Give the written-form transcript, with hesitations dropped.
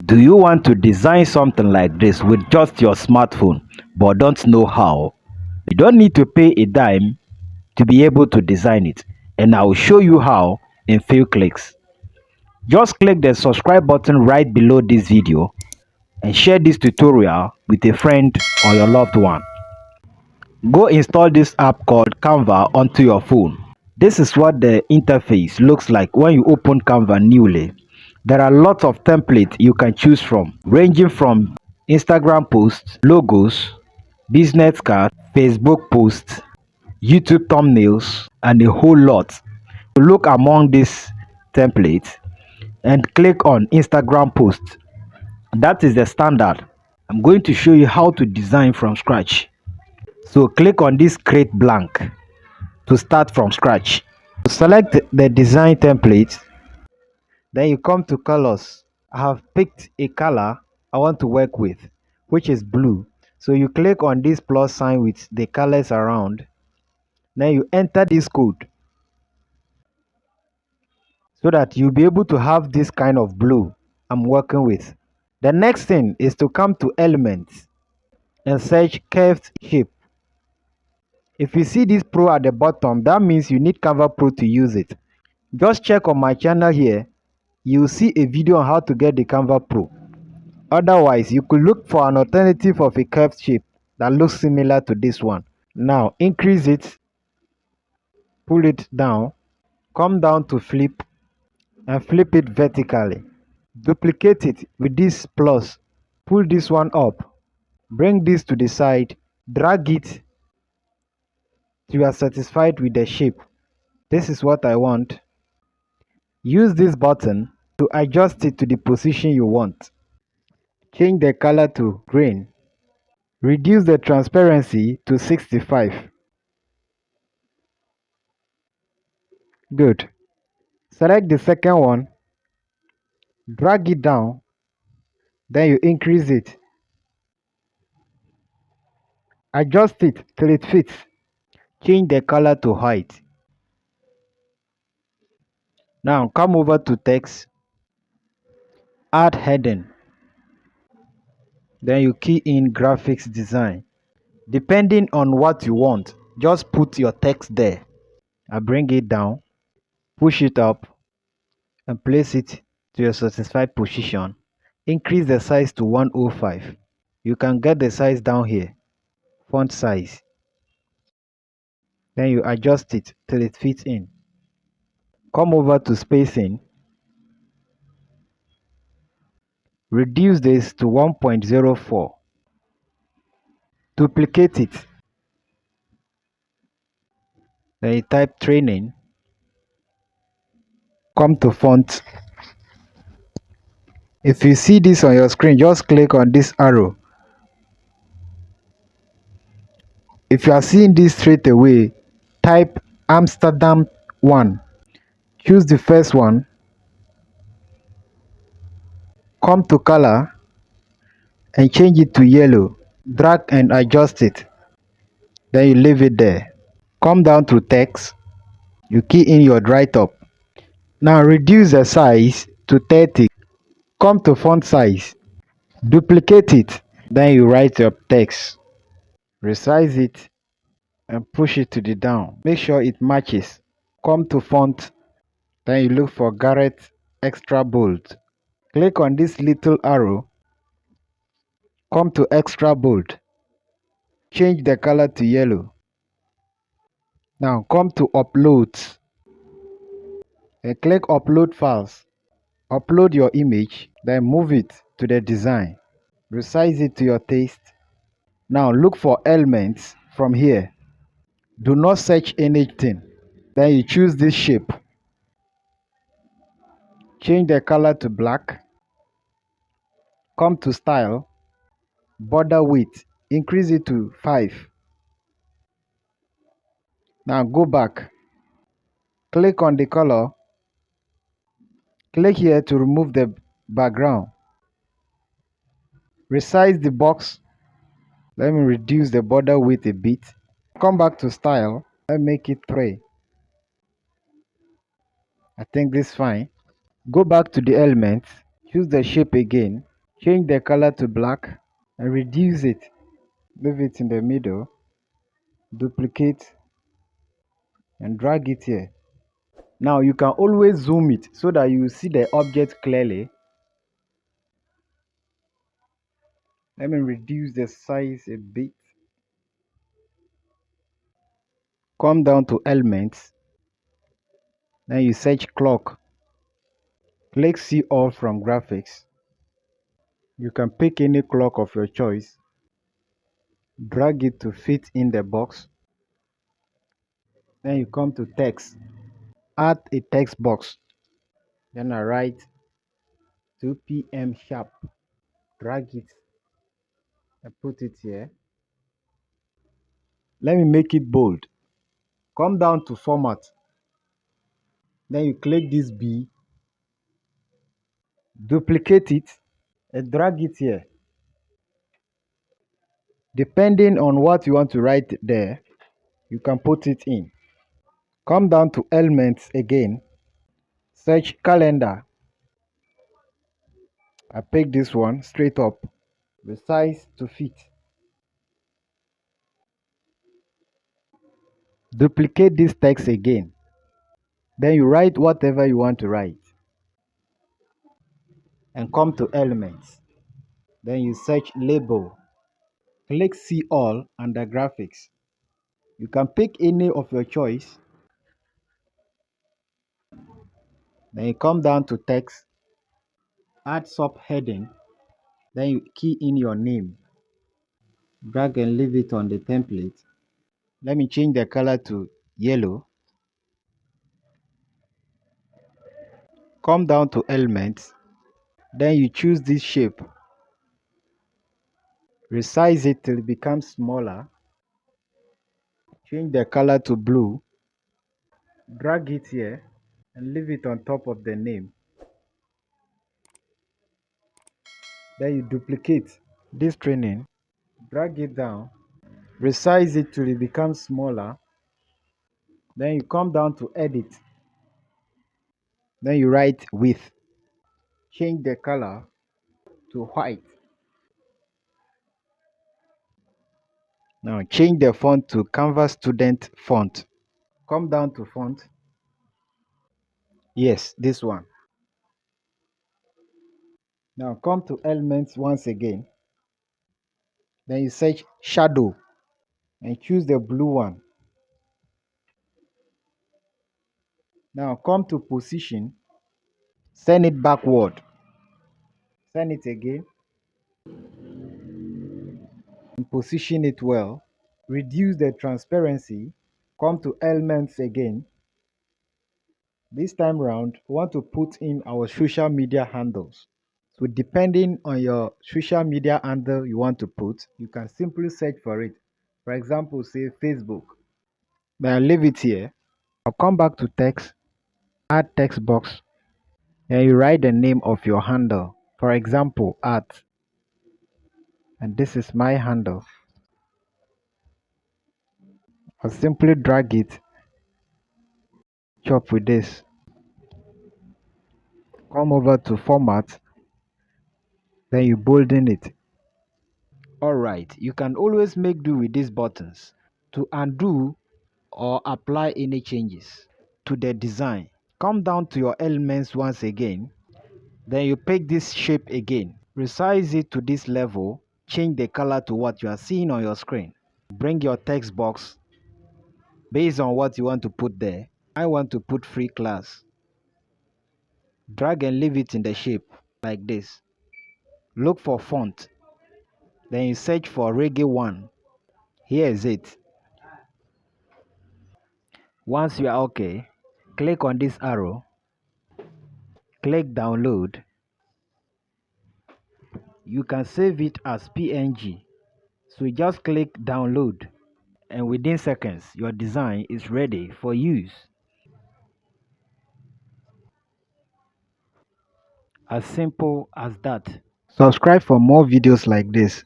Do you want to design something like this with just your smartphone but don't know how? You don't need to pay a dime to be able to design it, and I will show you how in few clicks. Just click the subscribe button right below this video and share this tutorial with a friend or your loved one. Go install this app called Canva onto your phone. This is what the interface looks like when you open Canva newly. There are lots of templates you can choose from, ranging from Instagram posts, logos, business cards, Facebook posts, YouTube thumbnails, and a whole lot. Look among these templates and click on Instagram posts. That is the standard. I'm going to show you how to design from scratch. So click on this create blank to start from scratch. Select the design template, then you come to colors. I have picked a color I want to work with, which is blue. So you click on this plus sign with the colors around, then you enter this code so that you'll be able to have this kind of blue I'm working with. The next thing is to come to elements and search curved shape. If you see this pro at the bottom, that means you need Canva Pro to use it. Just check on my channel here, you'll see a video on how to get the Canva Pro. Otherwise, you could look for an alternative of a curved shape that looks similar to this one. Now, increase it, pull it down, come down to flip, and flip it vertically. Duplicate it with this plus, pull this one up, bring this to the side, drag it till you are satisfied with the shape. This is what I want. Use this button to adjust it to the position you want. Change the color to green. Reduce the transparency to 65. Good. Select the second one, drag it down, then you increase it. Adjust it till it fits. Change the color to white. Now come over to text, add heading. Then you key in graphics design. Depending on what you want, just put your text there. I bring it down, push it up, and place it to your satisfied position. Increase the size to 105. You can get the size down here. Font size. Then you adjust it till it fits in. Come over to spacing. Reduce this to 1.04. Duplicate it. Then you type training. Come to font. If you see this on your screen, just click on this arrow. If you are seeing this straight away, type Amsterdam 1. Choose the first one. Come to color and change it to yellow. Drag and adjust it. Then you leave it there. Come down to text. You key in your dry top. Now reduce the size to 30. Come to font size. Duplicate it. Then you write your text. Resize it and push it to the down. Make sure it matches. Come to font. Then you look for Garrett Extra Bold. Click on this little arrow. Come to Extra Bold. Change the color to yellow. Now come to Uploads. And click Upload Files. Upload your image, then move it to the design. Resize it to your taste. Now look for elements from here. Do not search anything. Then you choose this shape. Change the color to black. Come to style. Border width. Increase it to 5. Now go back. Click on the color. Click here to remove the background. Resize the box. Let me reduce the border width a bit. Come back to style. Let me make it 3. I think this is fine. Go back to the elements. Choose the shape again. Change the color to black and reduce it. Leave it in the middle. Duplicate and drag it here. Now you can always zoom it so that you see the object clearly. Let me reduce the size a bit. Come down to elements. Then you search clock. Click see all from graphics. You can pick any clock of your choice. Drag it to fit in the box. Then you come to text. Add a text box. Then I write 2 p.m. sharp. Drag it and put it here. Let me make it bold. Come down to format. Then you click this B. Duplicate it and drag it here. Depending on what you want to write there, you can put it in. Come down to elements again. Search calendar. I pick this one straight up. Resize to fit. Duplicate this text again. Then you write whatever you want to write. And come to elements. Then you search label. Click see all under graphics. You can pick any of your choice. Then you come down to text. Add subheading. Then you key in your name. Drag and leave it on the template. Let me change the color to yellow. Come down to elements. Then you choose this shape. Resize it till it becomes smaller. Change the color to blue. Drag it here and leave it on top of the name. Then you duplicate this training. Drag it down. Resize it till it becomes smaller. Then you come down to edit. Then you write width. Change the color to white. Now change the font to Canva student font. Come down to font. Yes, this one. Now come to elements once again. Then you search shadow and choose the blue one. Now come to position. Send it backward. Send it again. And position it well. Reduce the transparency. Come to elements again. This time round, we want to put in our social media handles. So depending on your social media handle you want to put, you can simply search for it. For example, say Facebook. Then I'll leave it here. I'll come back to text, add text box. Then you write the name of your handle. For example, art. And this is my handle. I'll simply drag it, chop with this. Come over to format. Then you bolden it. Alright, you can always make do with these buttons to undo or apply any changes to the design. Come down to your elements once again. Then you pick this shape again. Resize it to this level. Change the color to what you are seeing on your screen. Bring your text box based on what you want to put there. I want to put free class. Drag and leave it in the shape like this. Look for font. Then you search for Reggae 1. Here is it. Once you are okay, click on this arrow. Click download. You can save it as PNG. So you just click download and within seconds your design is ready for use. As simple as that. Subscribe for more videos like this.